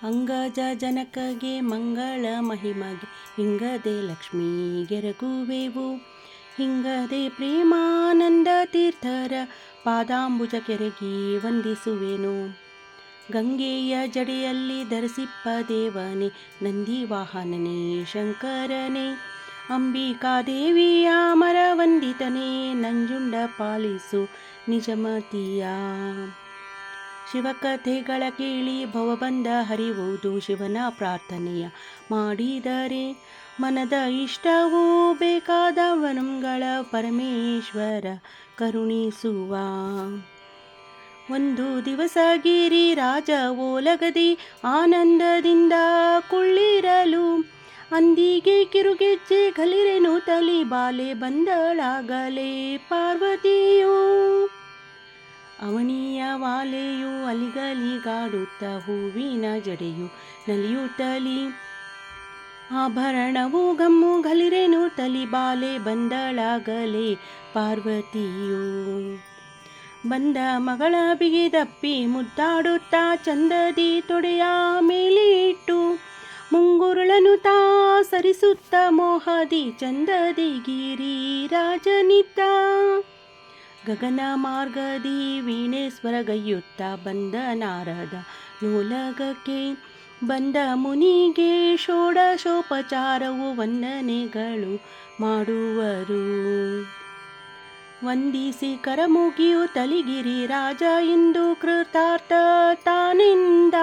ಅಂಗಜ ಜನಕಗೆ ಮಂಗಳ ಮಹಿಮಗೆ ಹಿಂಗದೆ ಲಕ್ಷ್ಮೀಗೆರಗುವೆವು. ಹಿಂಗದೆ ಪ್ರೇಮಾನಂದ ತೀರ್ಥರ ಪಾದಾಂಬುಜ ಕೆರಗಿ ವಂದಿಸುವೆನು. ಗಂಗೆಯ ಜಡೆಯಲ್ಲಿ ಧರಿಸಿಪ್ಪ ದೇವನೇ ನಂದಿ ವಾಹನನೇ ಶಂಕರನೇ. ಅಂಬಿಕಾದೇವಿಯ ಮರವಂದಿತನೇ ನಂಜುಂಡ ಪಾಲಿಸು ನಿಜಮತಿಯ. ಶಿವಕಥೆಗಳ ಕೇಳಿ ಭವಬಂಧ ಹರಿಯುವುದು. ಶಿವನ ಪ್ರಾರ್ಥನೆಯ ಮಾಡಿದರೆ ಮನದ ಇಷ್ಟವೂ ಬೇಕಾದ ವನಂಗಳ ಪರಮೇಶ್ವರ ಕರುಣಿಸುವ. ಒಂದು ದಿವಸ ಗಿರಿ ರಾಜ ಓಲಗದಿ ಆನಂದದಿಂದ ಕುಳ್ಳಿರಲು. ಅಂದಿಗೆ ಕಿರುಗೆಜ್ಜೆ ಘಲಿರೆನು ತಲಿ ಬಾಲೆ ಬಂದಳಾಗಲೇ ಪಾರ್ವತಿಯು. ಅವನಿಯ ವಾಲೆಯು ಅಲಿಗಲಿಗಾಡುತ್ತ ಹೂವಿನ ಜಡೆಯು ನಲಿಯುತ್ತಲಿ. ಆಭರಣವು ಗಮ್ಮು ಘಲಿರೆನು ತಲಿ ಬಾಲೆ ಬಂದಳಾಗಲೇ ಪಾರ್ವತಿಯು. ಬಂದ ಮಗಳ ಬಿಗಿದಪ್ಪಿ ಮುದ್ದಾಡುತ್ತಾ ಚಂದದಿ ತೊಡೆಯ ಮೇಲೆ ಇಟ್ಟು. ಮುಂಗುರುಳನು ತಾ ಸರಿಸುತ್ತ ಮೋಹದಿ ಚಂದದಿ ಗಿರಿ ರಾಜನಿದ್ದ. ಗಗನ ಮಾರ್ಗದಿ ವೀಣೇಶ್ವರಗೈಯುತ್ತ ಬಂದ ನಾರದ ನೋಲಗಕ್ಕೆ. ಬಂದ ಮುನಿಗೆ ಷೋಡಶೋಪಚಾರವು ವಂದನೆಗಳು ಮಾಡುವರು. ವಂದಿಸಿ ಕರಮುಗಿಯು ತಲಿಗಿರಿ ರಾಜ ಎಂದು ಕೃತಾರ್ಥ ತಾನೆಂದ.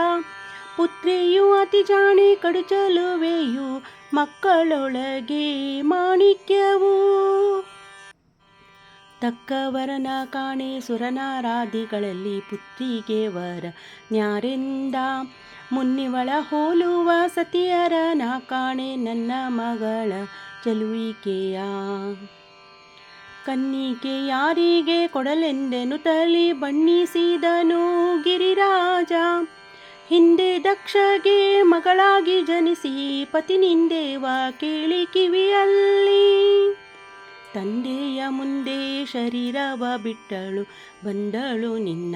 ಪುತ್ರಿಯು ಅತಿ ಜಾಣೆ ಕಡುಚಲುವೆಯು ಮಕ್ಕಳೊಳಗೆ ಮಾಣಿಕ್ಯವು. ತಕ್ಕವರನ ಕಾಣೆ ಸುರನಾರಾದಿಗಳಲ್ಲಿ ಪುತ್ರಿಗೆ ವರ ನ್ಯಾರೆಂದ. ಮುನ್ನಿವಳ ಹೋಲುವ ಸತಿಯರನ ಕಾಣೆ ನನ್ನ ಮಗಳ ಚಲುವಿಕೆಯ. ಕನ್ನಿಕೆ ಯಾರಿಗೆ ಕೊಡಲೆಂದೆನು ತಲಿ ಬಣ್ಣಿಸಿದನು ಗಿರಿರಾಜ. ಹಿಂದೆ ದಕ್ಷಗೆ ಮಗಳಾಗಿ ಜನಿಸಿ ಪತಿನಿಂದೇವ ಕೇಳಿ ಕಿವಿಯಲ್ಲಿ. ತಂದೆಯ ಮುಂದೆ ಶರೀರವ ಬಿಟ್ಟಳು ಬಂದಳು ನಿನ್ನ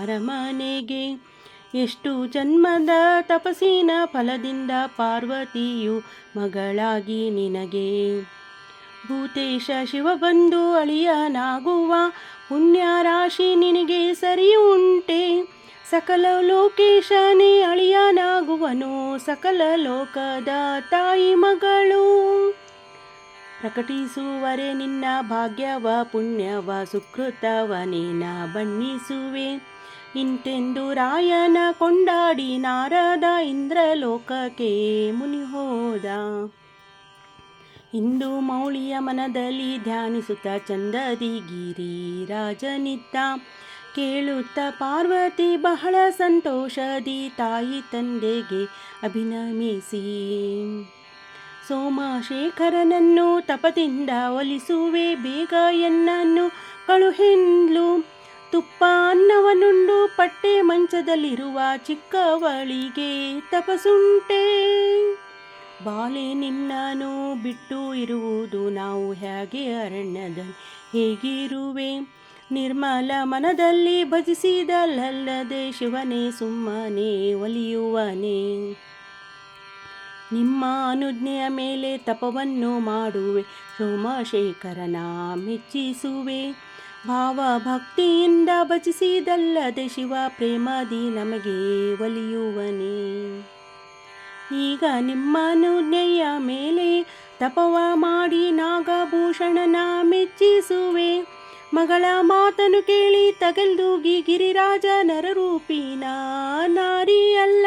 ಅರಮನೆಗೆ. ಎಷ್ಟು ಜನ್ಮದ ತಪಸ್ಸಿನ ಫಲದಿಂದ ಪಾರ್ವತಿಯು ಮಗಳಾಗಿ ನಿನಗೆ. ಭೂತೇಶ ಶಿವ ಬಂದು ಅಳಿಯನಾಗುವ ಪುಣ್ಯ ರಾಶಿ ನಿನಗೆ ಸರಿಯುಂಟೆ. ಸಕಲ ಲೋಕೇಶನೇ ಅಳಿಯನಾಗುವನು ಸಕಲ ಲೋಕದ ತಾಯಿ ಮಗಳು. ಪ್ರಕಟಿಸುವರೆ ನಿನ್ನ ಭಾಗ್ಯವ ಪುಣ್ಯವ ಸುಕೃತವನೇನ ಬಣ್ಣಿಸುವೆ. ಇಂತೆಂದು ರಾಯನ ಕೊಂಡಾಡಿ ನಾರದ ಇಂದ್ರಲೋಕಕ್ಕೆ ಮುನಿ ಹೋದ. ಇಂದು ಮೌಳಿಯ ಮನದಲ್ಲಿ ಧ್ಯಾನಿಸುತ್ತ ಚಂದದಿ ಗಿರಿ ರಾಜನಿದ್ದ. ಕೇಳುತ್ತ ಪಾರ್ವತಿ ಬಹಳ ಸಂತೋಷದಿ ತಾಯಿ ತಂದೆಗೆ ಅಭಿನಮಿಸಿ. ಸೋಮಶೇಖರನನ್ನು ತಪದಿಂದ ಒಲಿಸುವೆ ಬೇಗ ಎನ್ನನ್ನು ಕಳುಹೆಂದ್ಲು. ತುಪ್ಪ ಅನ್ನವನ್ನುಂಡು ಪಟ್ಟೆ ಮಂಚದಲ್ಲಿರುವ ಚಿಕ್ಕವಳಿಗೆ ತಪಸುಂಟೆ. ಬಾಲೆ ನಿನ್ನನು ಬಿಟ್ಟು ಇರುವುದು ನಾವು ಹೇಗೆ ಅರಣ್ಯದಲ್ಲಿ ಹೇಗಿರುವೆ. ನಿರ್ಮಲ ಮನದಲ್ಲಿ ಭಜಿಸಿದಲ್ಲದೆ ಶಿವನೇ ಸುಮ್ಮನೆ ಒಲಿಯುವನೇ. ನಿಮ್ಮ ಅನುಜ್ಞೆಯ ಮೇಲೆ ತಪವನ್ನು ಮಾಡುವೆ ಸೋಮಶೇಖರನ ಮೆಚ್ಚಿಸುವೆ. ಭಾವ ಭಕ್ತಿಯಿಂದ ಭಜಿಸಿದಲ್ಲದೆ ಶಿವ ಪ್ರೇಮದಿ ನಮಗೆ ಒಲಿಯುವನೇ. ಈಗ ನಿಮ್ಮ ಅನುಜ್ಞೆಯ ಮೇಲೆ ತಪವ ಮಾಡಿ ನಾಗಭೂಷಣನ ಮೆಚ್ಚಿಸುವೆ. ಮಗಳ ಮಾತನ್ನು ಕೇಳಿ ತಗೆಲ್ದೂಗಿ ಗಿರಿರಾಜ ನರರೂಪಿನ ನಾರಿಯಲ್ಲ.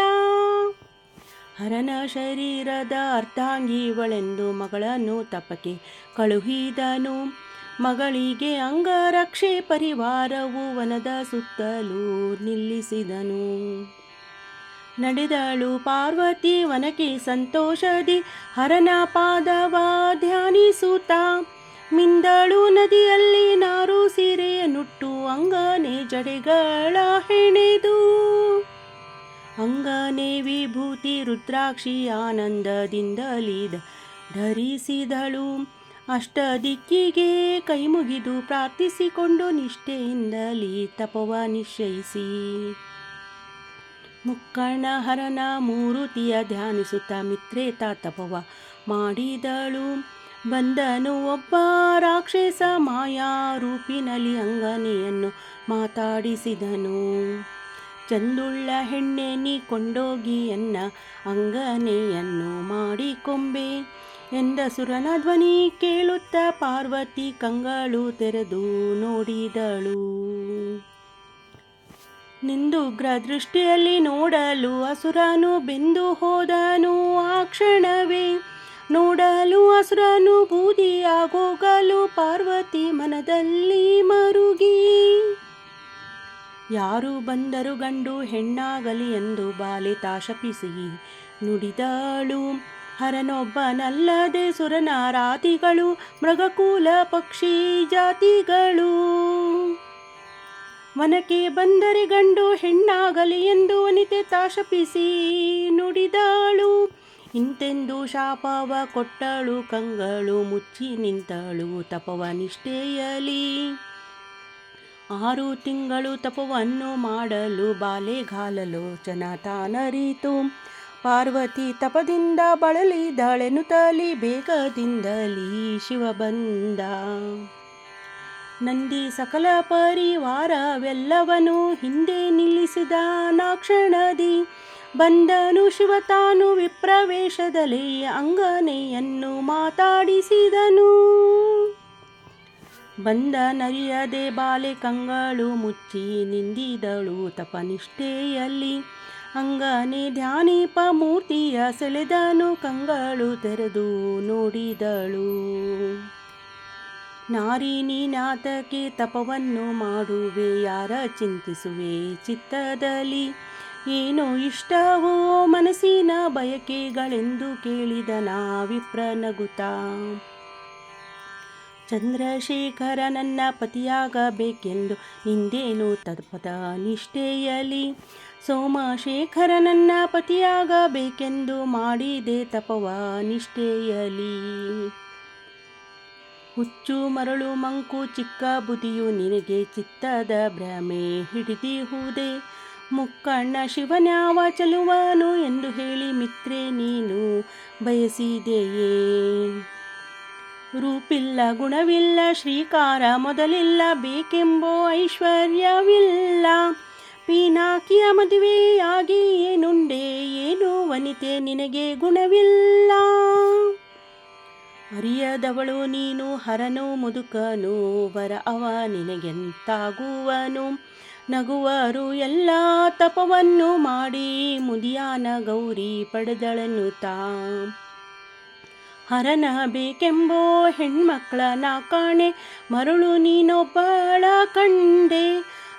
ಹರನ ಶರೀರದ ಅರ್ಧಾಂಗಿವಳೆಂದು ಮಗಳನ್ನು ತಪಕ್ಕೆ ಕಳುಹಿದನು. ಮಗಳಿಗೆ ಅಂಗರಕ್ಷೆ ಪರಿವಾರವು ವನದ ಸುತ್ತಲೂ ನಿಲ್ಲಿಸಿದನು. ನಡೆದಳು ಪಾರ್ವತಿ ವನಕ್ಕೆ ಸಂತೋಷದಿ ಹರನ ಪಾದವ ಧ್ಯಾನಿಸುತ್ತ. ಮಿಂದಳು ನದಿಯಲ್ಲಿ ನಾರು ಸೀರೆಯ ನುಟ್ಟು ಅಂಗನೆ ಜಡೆಗಳ ಹೆಣೆದು. ಅಂಗನೆ ವಿಭೂತಿ ರುದ್ರಾಕ್ಷಿ ಆನಂದದಿಂದಲಿ ಧರಿಸಿದಳು. ಅಷ್ಟ ದಿಕ್ಕಿಗೆ ಕೈ ಮುಗಿದು ಪ್ರಾರ್ಥಿಸಿಕೊಂಡು ನಿಷ್ಠೆಯಿಂದಲಿ ತಪವ ನಿಶ್ಚಯಿಸಿ. ಮುಕ್ಕಣ್ಣ ಹರನ ಮೂರುತಿಯ ಧ್ಯಾನಿಸುತ್ತ ಮಿತ್ರೇತ ತಪವ ಮಾಡಿದಳು. ಬಂದನು ಒಬ್ಬ ರಾಕ್ಷಸ ಮಾಯಾ ರೂಪಿನಲ್ಲಿ ಅಂಗನೆಯನ್ನು ಮಾತಾಡಿಸಿದನು. ಚಂದುಳ್ಳ ಹೆಣ್ಣೆ ನೀ ಕೊಂಡೋಗಿ ಎನ್ನ ಅಂಗನೆಯನ್ನು ಮಾಡಿಕೊಂಬೆ ಎಂದ ಸುರನ ಧ್ವನಿ ಕೇಳುತ್ತ ಪಾರ್ವತಿ ಕಂಗಳು ತೆರೆದು ನೋಡಿದಳು. ನಿಂದುಗ್ರ ದೃಷ್ಟಿಯಲ್ಲಿ ನೋಡಲು ಅಸುರನು ಬೆಂದು ಹೋದನು. ಆ ಕ್ಷಣವೇ ನೋಡಲು ಅಸುರನು ಬೂದಿಯಾಗೋಗಲು ಪಾರ್ವತಿ ಮನದಲ್ಲಿ ಮರುಗಿ, ಯಾರು ಬಂದರು ಗಂಡು ಹೆಣ್ಣಾಗಲಿ ಎಂದು ಬಾಲೆ ತಾಶಪಿಸಿ ನುಡಿದಳು. ಹರನೊಬ್ಬನಲ್ಲದೆ ಸುರನಾರಾದಿಗಳು ಮೃಗಕುಲ ಪಕ್ಷಿ ಜಾತಿಗಳು ವನಕ್ಕೆ ಬಂದರೆ ಗಂಡು ಹೆಣ್ಣಾಗಲಿ ಎಂದು ವನಿತೆ ತಾಶಪಿಸಿ ನುಡಿದಳು. ಇಂತೆಂದು ಶಾಪವ ಕೊಟ್ಟಳು ಕಂಗಳು ಮುಚ್ಚಿ ನಿಂತಳು ತಪವ ನಿಷ್ಠೆಯಲಿ. 6 ತಿಂಗಳು ತಪವನ್ನು ಮಾಡಲು ಬಾಲೆಗಾಲಲೋಚನ ತಾನರಿತು. ಪಾರ್ವತಿ ತಪದಿಂದ ಬಳಲಿದಳೆನುತ್ತಲಿ ಬೇಗದಿಂದಲೀ ಶಿವ ಬಂದ. ನಂದಿ ಸಕಲ ಪರಿವಾರವೆಲ್ಲವನು ಹಿಂದೆ ನಿಲ್ಲಿಸಿದ ನಾಕ್ಷಣದಿ. ಬಂದನು ಶಿವ ತಾನು ವಿಪ್ರವೇಶದಲ್ಲಿ ಅಂಗನೆಯನ್ನು ಮಾತಾಡಿಸಿದನು. ಬಂದನರಿಯದೆ ಬಾಲೆ ಕಂಗಳು ಮುಚ್ಚಿ ನಿಂದಿದಳು ತಪನಿಷ್ಠೆಯಲ್ಲಿ. ಅಂಗನೆ ಧ್ಯಾನೀಪ ಮೂರ್ತಿಯ ಸೆಳೆದನು ಕಂಗಳು ತೆರೆದು ನೋಡಿದಳು. ನಾರಿ ನೀನಾತಕ್ಕೆ ತಪವನ್ನು ಮಾಡುವೆ ಯಾರ ಚಿಂತಿಸುವೆ ಚಿತ್ತದಲ್ಲಿ. ಏನು ಇಷ್ಟವೋ ಮನಸ್ಸಿನ ಬಯಕೆಗಳೆಂದು ಕೇಳಿದನ ವಿಪ್ರನಗುತ್ತಾ. ಚಂದ್ರಶೇಖರ ನನ್ನ ಪತಿಯಾಗಬೇಕೆಂದು ನಿಂದೇನು ತಪದ ನಿಷ್ಠೆಯಲಿ. ಸೋಮಶೇಖರ ನನ್ನ ಪತಿಯಾಗಬೇಕೆಂದು ಮಾಡಿದೆ ತಪವ ನಿಷ್ಠೆಯಲಿ. ಹುಚ್ಚು ಮರಳು ಮಂಕು ಚಿಕ್ಕ ಬುದಿಯು ನಿನಗೆ ಚಿತ್ತದ ಭ್ರಮೆ ಹಿಡಿದಿಹುದೇ. ಮುಕ್ಕಣ್ಣ ಶಿವನ್ಯಾವ ಚಲುವನು ಎಂದು ಹೇಳಿ ಮಿತ್ರೆ ನೀನು ಬಯಸಿದೆಯೇ. ರೂಪಿಲ್ಲ ಗುಣವಿಲ್ಲ ಶ್ರೀಕಾರ ಮೊದಲಿಲ್ಲ ಬೇಕೆಂಬೋ ಐಶ್ವರ್ಯವಿಲ್ಲ. ಪೀನಾಕಿಯ ಮದುವೆಯಾಗಿ ಏನುಂಡೆ ಏನು ವನಿತೆ ನಿನಗೆ ಗುಣವಿಲ್ಲ. ಅರಿಯದವಳು ನೀನು ಹರನು ಮುದುಕನು ವರ ಅವ ನಿನಗೆಂತಾಗುವನು. ನಗುವರು ಎಲ್ಲ ತಪವನ್ನು ಮಾಡಿ ಮುದಿಯಾನ ಗೌರಿ ಪಡೆದಳನ್ನುತ್ತಾ. ಹರನ ಬೇಕೆಂಬೋ ಹೆಣ್ಮಕ್ಳ ನಾ ಕಾಣೆ ಮರಳು ನೀನೊಬ್ಬಳ ಕಂಡೆ.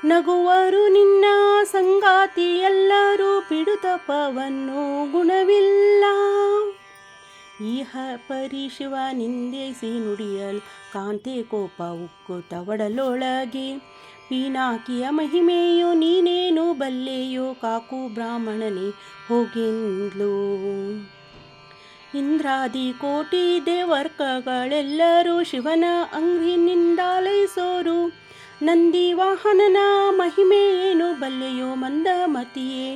ನಗುವರು ನಿನ್ನ ಸಂಗಾತಿ ಎಲ್ಲರೂ ಬಿಡು ತಪವನ್ನು ಗುಣವಿಲ್ಲ. ಈಹ ಪರಿ ಶಿವ ನಿಂದಿಸಿ ನುಡಿಯಲು ಕಾಂತೆ ಕೋಪ ಉಕ್ಕು ತವಡಲೊಳಗೆ. ಪೀನಾಕಿಯ ಮಹಿಮೆಯು ನೀನೇನು ಬಲ್ಲೆಯೋ ಕಾಕು ಬ್ರಾಹ್ಮಣನೇ ಹೋಗೆಂದ್ಲು. ಇಂದ್ರಾದಿ ಕೋಟಿ ದೇವರ್ಗಳೆಲ್ಲರೂ ಶಿವನ ಅಂಗ್ರಿನಿಂದಾಲೈಸೋರು. ನಂದಿ ವಾಹನನ ಮಹಿಮೆ ಏನು ಬಲ್ಲೆಯೋ ಮಂದಮತಿಯೇ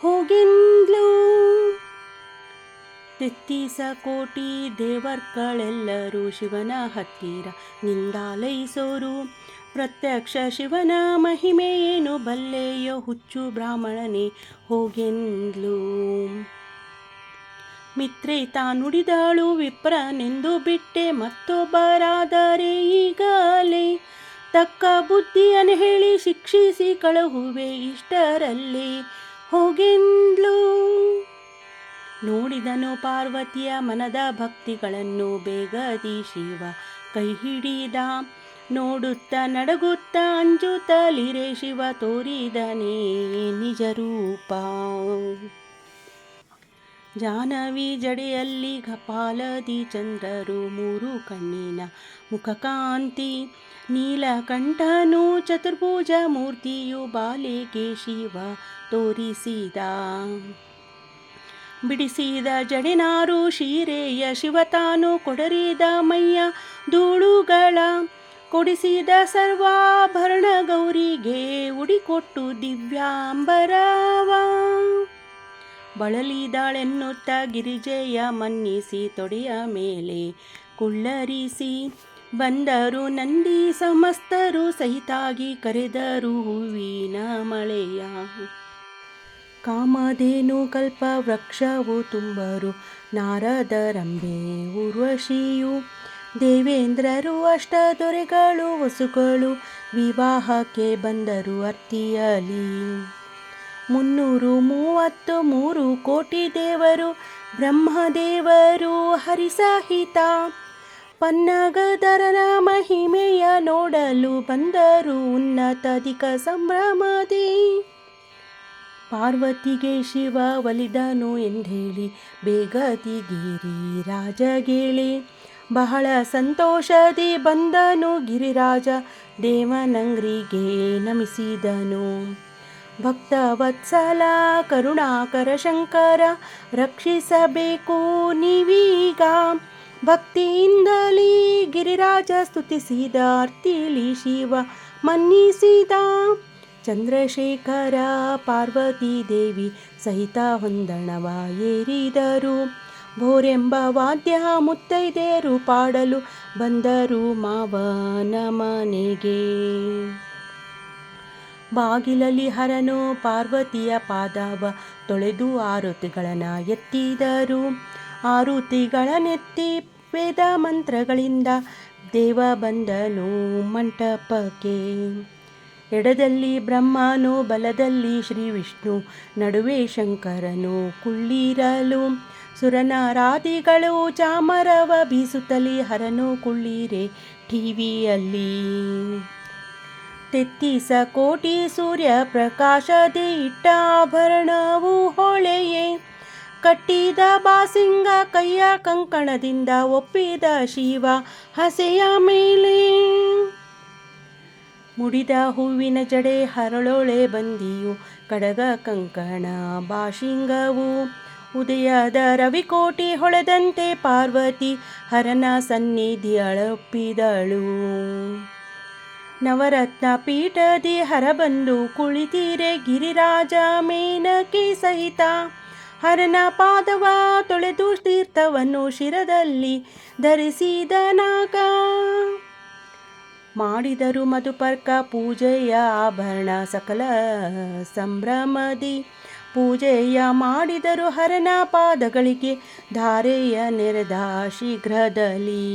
ಹೋಗೆಂದ್ಲು. 33 ಕೋಟಿ ದೇವರ್ಗಳೆಲ್ಲರೂ ಶಿವನ ಹತ್ತಿರ ನಿಂದಾಲೈಸೋರು. ಪ್ರತ್ಯಕ್ಷ ಶಿವನ ಮಹಿಮೆ ಏನು ಬಲ್ಲೆಯೋ ಹುಚ್ಚು ಬ್ರಾಹ್ಮಣನೇ ಹೋಗೆಂದ್ಲು. ಮಿತ್ರೆ ನುಡಿದಳು ವಿಪ್ರನೆಂದು ಬಿಟ್ಟೆ ಮತ್ತೊಬ್ಬರಾದರೆ ಈಗಲೇ. ತಕ್ಕ ಬುದ್ಧಿಯನ್ನು ಹೇಳಿ ಶಿಕ್ಷಿಸಿ ಕಳುಹುವೆ ಇಷ್ಟರಲ್ಲೇ ಹೋಗೆಂದ್ಲು. ನೋಡಿದನು ಪಾರ್ವತಿಯ ಮನದ ಭಕ್ತಿಗಳನ್ನು ಬೇಗದಿ ಶಿವ ಕೈ ಹಿಡಿದ. ನೋಡುತ್ತ ನಡಗುತ್ತ ಅಂಜುತ್ತಲಿರೆ ಶಿವ ತೋರಿದನೇ ನಿಜ ರೂಪ. ಜಾಹ್ನವಿ ಜಡೆಯಲ್ಲಿ ಕಪಾಲದಿ ಚಂದ್ರರು 3 ಕಣ್ಣಿನ ಮುಖಕಾಂತಿ. ನೀಲಕಂಠನು ಚತುರ್ಭುಜ ಮೂರ್ತಿಯು ಬಾಲೆಗೆ ಶಿವ ತೋರಿಸಿದ. ಬಿಡಿಸಿದ ಜಡೆನಾರು ಶೀರೆಯ ಶಿವ ತಾನು ಕೊಡರಿದ ಮೈಯ ಧೂಳುಗಳ ಕೊಡಿಸಿದ ಸರ್ವಾಭರಣ ಗೌರಿಗೆ ಉಡಿಕೊಟ್ಟು ದಿವ್ಯಾಂಬರವ ಬಳಲಿದಾಳೆನ್ನುತ್ತ ಗಿರಿಜೆಯ ಮನ್ನಿಸಿ ತೊಡೆಯ ಮೇಲೆ ಕುಳ್ಳರಿಸಿ ಬಂದರು ನಂದಿ ಸಮಸ್ತರು ಸಹಿತಾಗಿ ಕರೆದರು ಹೂವಿನ ಮಳೆಯ ಕಾಮಧೇನು ಕಲ್ಪ ವೃಕ್ಷವು ತುಂಬರು ನಾರದರಂಬೆ ಊರ್ವಶಿಯು ದೇವೇಂದ್ರರು ಅಷ್ಟದೊರೆಗಳು ವಸುಗಳು ವಿವಾಹಕ್ಕೆ ಬಂದರು ಅರ್ತಿಯಲಿ 333 ಕೋಟಿ ದೇವರು ಬ್ರಹ್ಮದೇವರು ಹರಿಸಹಿತ ಪನ್ನಗದರನ ಮಹಿಮೆಯ ನೋಡಲು ಬಂದರು ಉನ್ನತಾಧಿಕ ಸಂಭ್ರಮದಿ ಪಾರ್ವತಿಗೆ ಶಿವ ಒಲಿದನು ಎಂದೇಳಿ ಬೇಗದಿಗಿರಿ ರಾಜಗೇಳಿ ಬಹಳ ಸಂತೋಷದಿ ಬಂದನು ಗಿರಿರಾಜ ದೇವನಂಗ್ರಿಗೆ ನಮಿಸಿದನು ಭಕ್ತವತ್ಸಲ ಕರುಣಾಕರ ಶಂಕರ ರಕ್ಷಿಸಬೇಕು ನೀವೀಗ ಭಕ್ತಿಯಿಂದಲೇ ಗಿರಿರಾಜ ಸ್ತುತಿಸಿದ ಅರ್ತಿಲಿ ಶಿವ ಮನ್ನಿಸಿದ ಚಂದ್ರಶೇಖರ ಪಾರ್ವತಿ ದೇವಿ ಸಹಿತ ಹೊಂದಣವ ಏರಿದರು ಭೋರೆಂಬ ವಾದ್ಯ ಮುತ್ತೈದೆಯರು ಪಾಡಲು ಬಂದರು ಮಾವನ ಮನೆಗೆ ಬಾಗಿಲಲ್ಲಿ ಹರನು ಪಾರ್ವತಿಯ ಪಾದವ ತೊಳೆದು ಆರತಿಗಳನ್ನು ಎತ್ತಿದರು ಆರತಿಗಳನ್ನೆತ್ತಿ ವೇದ ಮಂತ್ರಗಳಿಂದ ದೇವ ಬಂದನು ಮಂಟಪಕ್ಕೆ ಎಡದಲ್ಲಿ ಬ್ರಹ್ಮನು ಬಲದಲ್ಲಿ ಶ್ರೀ ವಿಷ್ಣು ನಡುವೆ ಶಂಕರನು ಕುಳ್ಳಿರಲು ಸುರನರಾದಿಗಳು ಚಾಮರವ ಬೀಸುತ್ತಲೇ ಹರನು ಕುಳ್ಳಿರೆ ಟಿವಿಯಲ್ಲಿ 33 ಕೋಟಿ ಸೂರ್ಯ ಪ್ರಕಾಶದಿ ಇಟ್ಟ ಆಭರಣವು ಹೊಳೆಯೇ ಕಟ್ಟಿದ ಬಾಸಿಂಗ ಕೈಯ ಕಂಕಣದಿಂದ ಒಪ್ಪಿದ ಶಿವ ಹಸೆಯ ಮೇಲೆ ಮುಡಿದ ಹೂವಿನ ಜಡೆ ಹರಳೊಳೆ ಬಂದಿಯು ಕಡಗ ಕಂಕಣ ಬಾಶಿಂಗವು ಉದಯದ ರವಿಕೋಟಿ ಹೊಳೆದಂತೆ ಪಾರ್ವತಿ ಹರನ ಸನ್ನಿಧಿ ಅಳಪಿದಳು ನವರತ್ನ ಪೀಠದಿ ಹರಬಂದು ಕುಳಿತಿರೆ ಗಿರಿರಾಜ ಮೇನಕೆ ಸಹಿತ ಹರನ ಪಾದವ ತೊಳೆದು ತೀರ್ಥವನ್ನು ಶಿರದಲ್ಲಿ ಧರಿಸಿದನಾಗ ಮಾಡಿದರು ಮಧುಪರ್ಕ ಪೂಜೆಯ ಆಭರಣ ಸಕಲ ಸಂಭ್ರಮದಿ ಪೂಜೆಯ ಮಾಡಿದರು ಹರನ ಪಾದಗಳಿಗೆ ಧಾರೆಯ ನೆರೆದ ಶೀಘ್ರದಲ್ಲಿ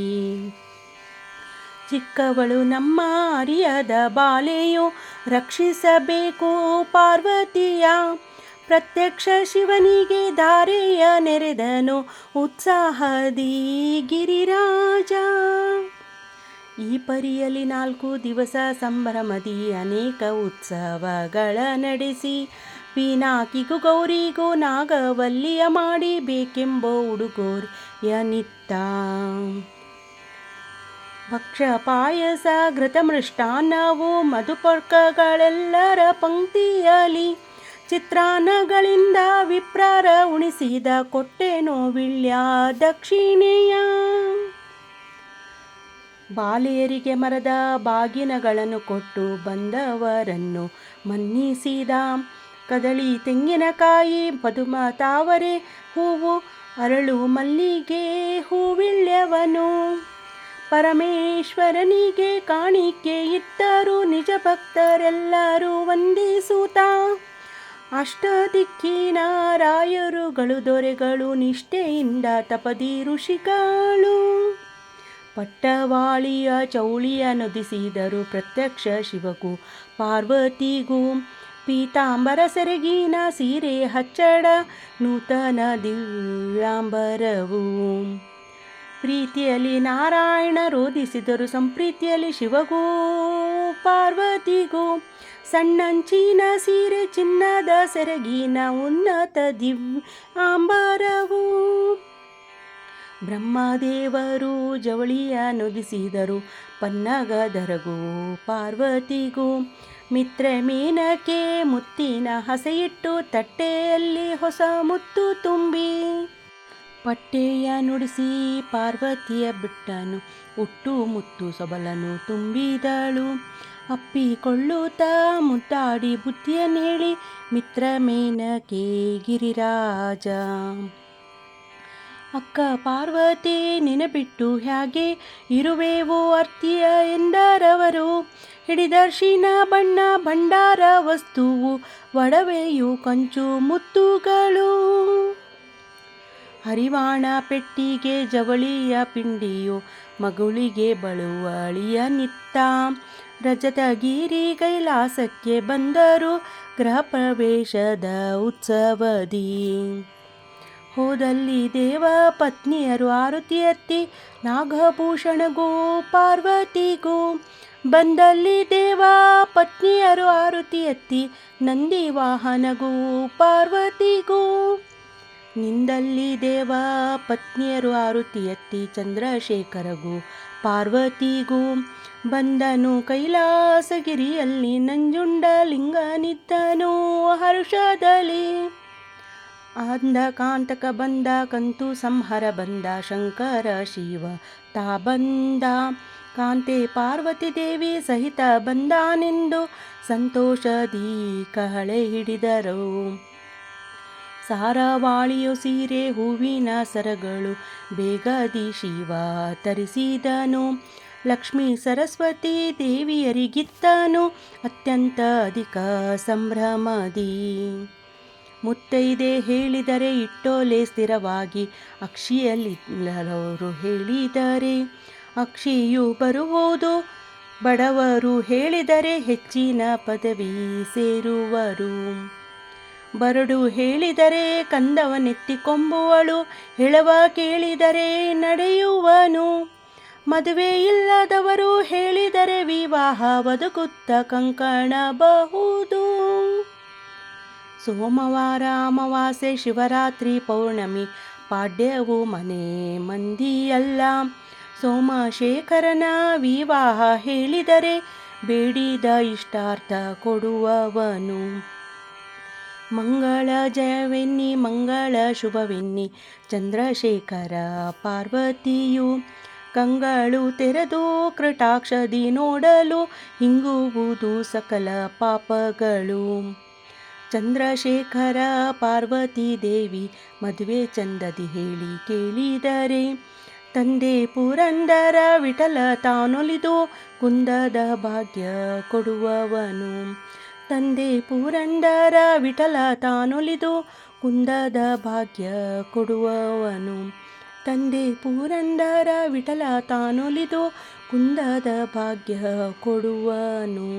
ಚಿಕ್ಕವಳು ನಮ್ಮ ಅರಿಯದ ಬಾಲೆಯು ರಕ್ಷಿಸಬೇಕು ಪಾರ್ವತಿಯ ಪ್ರತ್ಯಕ್ಷ ಶಿವನಿಗೆ ಧಾರೆಯ ನೆರೆದನು ಉತ್ಸಾಹದಿ ಗಿರಿರಾಜ ಈ ಪರಿಯಲ್ಲಿ 4 ದಿವಸ ಸಂಭ್ರಮದಿ ಅನೇಕ ಉತ್ಸವಗಳ ನಡೆಸಿ ಪೀನಾಕಿಗೂ ಗೌರಿಗೂ ನಾಗವಲ್ಲಿಯ ಮಾಡಿ ಬೇಕೆಂಬ ಉಡುಗೊರೆಯ ನಿತ್ತ ಭಕ್ಷ್ಯ ಪಾಯಸ ಘೃತಮೃಷ್ಟಾನ್ನವು ಮಧುಪರ್ಕಗಳೆಲ್ಲರ ಪಂಕ್ತಿಯಲಿ ಚಿತ್ರಾನ್ನಗಳಿಂದ ವಿಪ್ರಾರ ಉಣಿಸಿದ ಕೊಟ್ಟೆನೋ ವಿಳ್ಯ ದಕ್ಷಿಣೆಯ ಬಾಲೆಯರಿಗೆ ಮರದ ಬಾಗಿನಗಳನ್ನು ಕೊಟ್ಟು ಬಂದವರನ್ನು ಮನ್ನಿಸಿದ ಕದಳಿ ತೆಂಗಿನಕಾಯಿ ಪದುಮ ತಾವರೆ ಹೂವು ಅರಳು ಮಲ್ಲಿಗೆ ಹೂವಿಳ್ಯವನು ಪರಮೇಶ್ವರನಿಗೆ ಕಾಣಿಕೆ ಇಟ್ಟರು ನಿಜ ಭಕ್ತರೆಲ್ಲರೂ ವಂದಿಸುತ್ತಾ ಅಷ್ಟದಿಕ್ಕಿನ ರಾಯರುಗಳು ದೊರೆಗಳು ನಿಷ್ಠೆಯಿಂದ ತಪದಿ ಋಷಿಗಳು ಪಟ್ಟವಾಳಿಯ ಚೌಳಿಯ ನುದಿಸಿದರು ಪ್ರತ್ಯಕ್ಷ ಶಿವಗೂ ಪಾರ್ವತಿಗೂ ಪೀತಾಂಬರ ಸೆರಗಿನ ಸೀರೆ ಹಚ್ಚಡ ನೂತನ ದಿವ್ಯಾಂಬರವು ಪ್ರೀತಿಯಲ್ಲಿ ನಾರಾಯಣ ರೋಧಿಸಿದರು ಸಂಪ್ರೀತಿಯಲ್ಲಿ ಶಿವಗೂ ಪಾರ್ವತಿಗೂ ಸಣ್ಣಂಚಿನ ಸೀರೆ ಚಿನ್ನದ ಸೆರಗಿನ ಉನ್ನತ ದಿವ್ಯಾಂಬರವು ಬ್ರಹ್ಮದೇವರು ಜವಳಿಯ ನುದಿಸಿದರು ಪನ್ನಗದರಗೂ ಪಾರ್ವತಿಗೂ ಮಿತ್ರ ಮೇನಕೆ ಮುತ್ತಿನ ಹಸೆಯಿಟ್ಟು ತಟ್ಟೆಯಲ್ಲಿ ಹೊಸ ಮುತ್ತು ತುಂಬಿ ಪಟ್ಟೆಯ ನುಡಿಸಿ ಪಾರ್ವತಿಯ ಬಿಟ್ಟನು, ಹುಟ್ಟು ಮುತ್ತು ಸೊಬಲನು ತುಂಬಿದಳು. ಅಪ್ಪಿಕೊಳ್ಳುತ್ತಾ ಮುದ್ದಾಡಿ ಬುದ್ಧಿಯನ್ನೇಳಿ, ಮಿತ್ರ ಮೇನಕೆ ಗಿರಿರಾಜ. ಅಕ್ಕ ಪಾರ್ವತಿ ನಿನಬಿಟ್ಟು ಹ್ಯಾಗೆ ಇರುವೆವು ಅರ್ತಿಯ ಎಂದರವರು. ಹಿಡಿದರ್ಶಿನ ಬಣ್ಣ ಭಂಡಾರ ವಸ್ತುವು, ಒಡವೆಯು ಕಂಚು ಮುತ್ತುಗಳು. ಹರಿವಾಣ ಪೆಟ್ಟಿಗೆ ಜವಳಿಯ ಪಿಂಡಿಯು, ಮಗುಳಿಗೆ ಬಳುವಳಿಯ ನಿತ್ತ. ರಜತಗಿರಿ ಕೈಲಾಸಕ್ಕೆ ಬಂದರು, ಗೃಹ ಪ್ರವೇಶದ ಉತ್ಸವದಿ. ಹೋದಲ್ಲಿ ದೇವ ಪತ್ನಿಯರು ಆರತಿ ಎತ್ತಿ, ನಾಗಭೂಷಣಗೂ ಪಾರ್ವತಿಗೂ. ಬಂದಲ್ಲಿ ದೇವ ಪತ್ನಿಯರು ಆರತಿ ಎತ್ತಿ, ನಂದಿ ವಾಹನಗೂ ಪಾರ್ವತಿಗೂ. ನಿಂದಲ್ಲಿ ದೇವ ಪತ್ನಿಯರು ಆರತಿ ಎತ್ತಿ, ಚಂದ್ರಶೇಖರಗೂ ಪಾರ್ವತಿಗೂ. ಬಂದನು ಕೈಲಾಸಗಿರಿಯಲ್ಲಿ ನಂಜುಂಡಲಿಂಗನಿದ್ದನು ಹರುಷದಲ್ಲಿ. ಅಂಧಕಾಂತಕ ಬಂದ ಕಂತು ಸಂಹಾರ ಬಂದ, ಶಂಕರ ಶಿವ ತಾ ಬಂದ. ಕಾಂತೆ ಪಾರ್ವತಿ ದೇವಿ ಸಹಿತ ಬಂದಾನೆಂದು, ಸಂತೋಷದಿ ಕಹಳೆ ಹಿಡಿದರು. ಸಾರವಾಳಿಯು ಸೀರೆ ಹೂವಿನ ಸರಗಳು, ಬೇಗದಿ ಶಿವ ತರಿಸಿದನು. ಲಕ್ಷ್ಮೀ ಸರಸ್ವತಿ ದೇವಿಯರಿಗಿತ್ತನು, ಅತ್ಯಂತ ಅಧಿಕ ಸಂಭ್ರಮದಿ. ಮುತ್ತೈದೆ ಹೇಳಿದರೆ ಇಟ್ಟೋಲೆ ಸ್ಥಿರವಾಗಿ, ಅಕ್ಷಿಯಲ್ಲಿಲ್ಲವರು ಹೇಳಿದರೆ ಅಕ್ಷಿಯು ಬರುವುದು. ಬಡವರು ಹೇಳಿದರೆ ಹೆಚ್ಚಿನ ಪದವಿ ಸೇರುವರು. ಬರಡು ಹೇಳಿದರೆ ಕಂದವನೆತ್ತಿಕೊಂಬುವಳು, ಹೆಳವ ಕೇಳಿದರೆ ನಡೆಯುವನು. ಮದುವೆ ಇಲ್ಲದವರು ಹೇಳಿದರೆ ವಿವಾಹ ಒದಗುತ್ತ ಕಂಕಣಬಹುದು. ಸೋಮವಾರ ಅಮಾವಾಸ್ಯೆ ಶಿವರಾತ್ರಿ ಪೌರ್ಣಮಿ, ಪಾಡ್ಯವು ಮನೆ ಮಂದಿಯಲ್ಲ. ಸೋಮಶೇಖರನ ವಿವಾಹ ಹೇಳಿದರೆ, ಬೇಡಿದ ಇಷ್ಟಾರ್ಥ ಕೊಡುವವನು. ಮಂಗಳ ಜಯವೆನ್ನಿ ಮಂಗಳ ಶುಭವೆನ್ನಿ, ಚಂದ್ರಶೇಖರ ಪಾರ್ವತಿಯು. ಕಂಗಳು ತೆರೆದು ಕೃಟಾಕ್ಷದಿ ನೋಡಲು, ಹಿಂಗುವುದು ಸಕಲ ಪಾಪಗಳು. ಚಂದ್ರಶೇಖರ ಪಾರ್ವತಿ ದೇವಿ ಮದುವೆ ಚಂದದಿ ಹೇಳಿ ಕೇಳಿದರೆ, ತಂದೆ ಪುರಂದರ ವಿಠಲ ತಾನೊಲಿದು ಕುಂದದ ಭಾಗ್ಯ ಕೊಡುವವನು. ತಂದೆ ಪುರಂದರ ವಿಠಲ ತಾನೊಲಿದು ಕುಂದದ ಭಾಗ್ಯ ಕೊಡುವವನು. ತಂದೆ ಪುರಂದರ ವಿಠಲ ತಾನೊಲಿದು ಕುಂದದ ಭಾಗ್ಯ ಕೊಡುವನು.